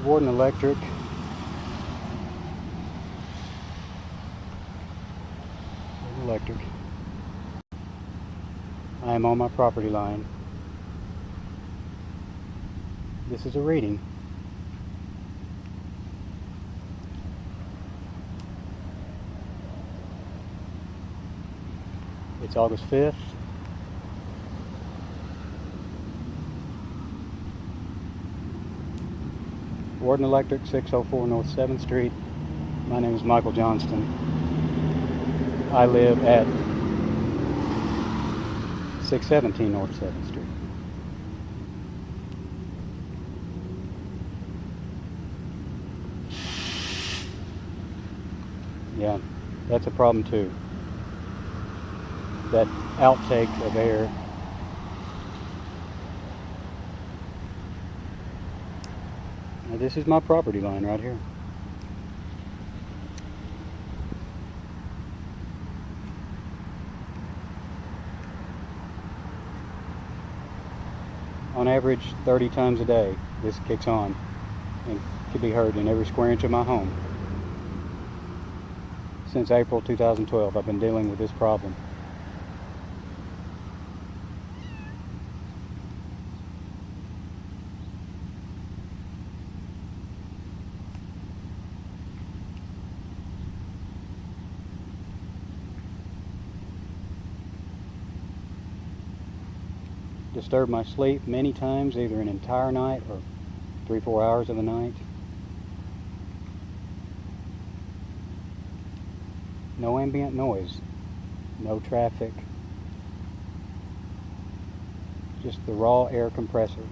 Warden Electric. Warden Electric. I am on my property line. This is a reading. It's August 5th. Warden Electric, 604 North 7th Street. My name is Michael Johnston. I live at 617 North 7th Street. Yeah, that's a problem too. That outtake of air. Now this is my property line right here. On average, 30 times a day, this kicks on and can be heard in every square inch of my home. Since April 2012, I've been dealing with this problem. Disturbed my sleep many times, either an entire night or 3-4 hours of the night. No ambient noise, no traffic, just the raw air compressor.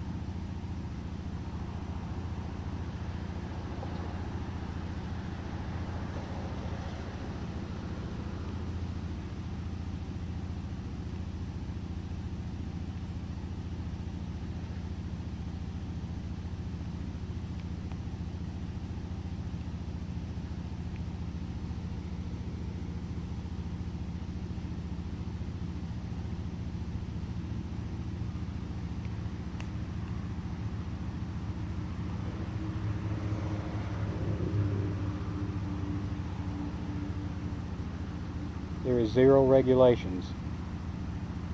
There is 0 regulations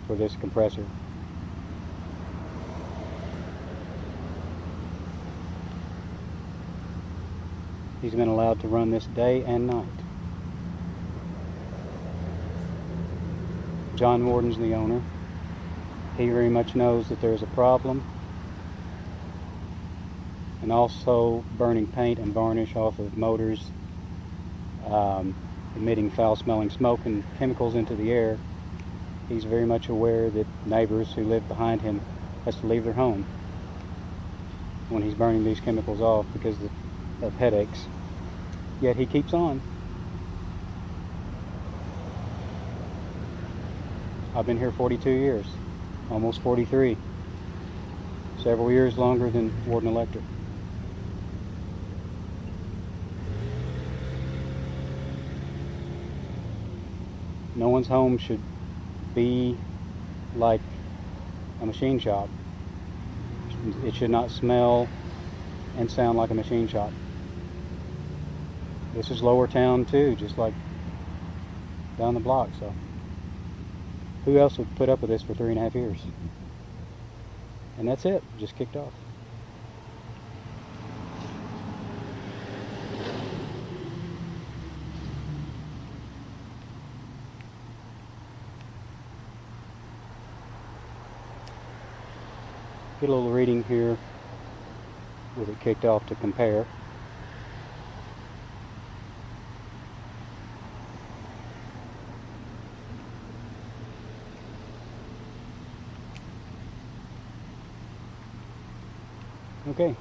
for this compressor. He's been allowed to run this day and night. John Warden's the owner. He very much knows that there's a problem, and also burning paint and varnish off of motors, emitting foul-smelling smoke and chemicals into the air. He's very much aware that neighbors who live behind him has to leave their home when he's burning these chemicals off because of headaches. Yet he keeps on. I've been here 42 years, almost 43. Several years longer than Warden Electric. No one's home should be like a machine shop. It should not smell and sound like a machine shop. This is lower town too, just like down the block, so who else would put up with this for 3.5 years? And that's it, just kicked off. Get a little reading here with it kicked off to compare. Okay.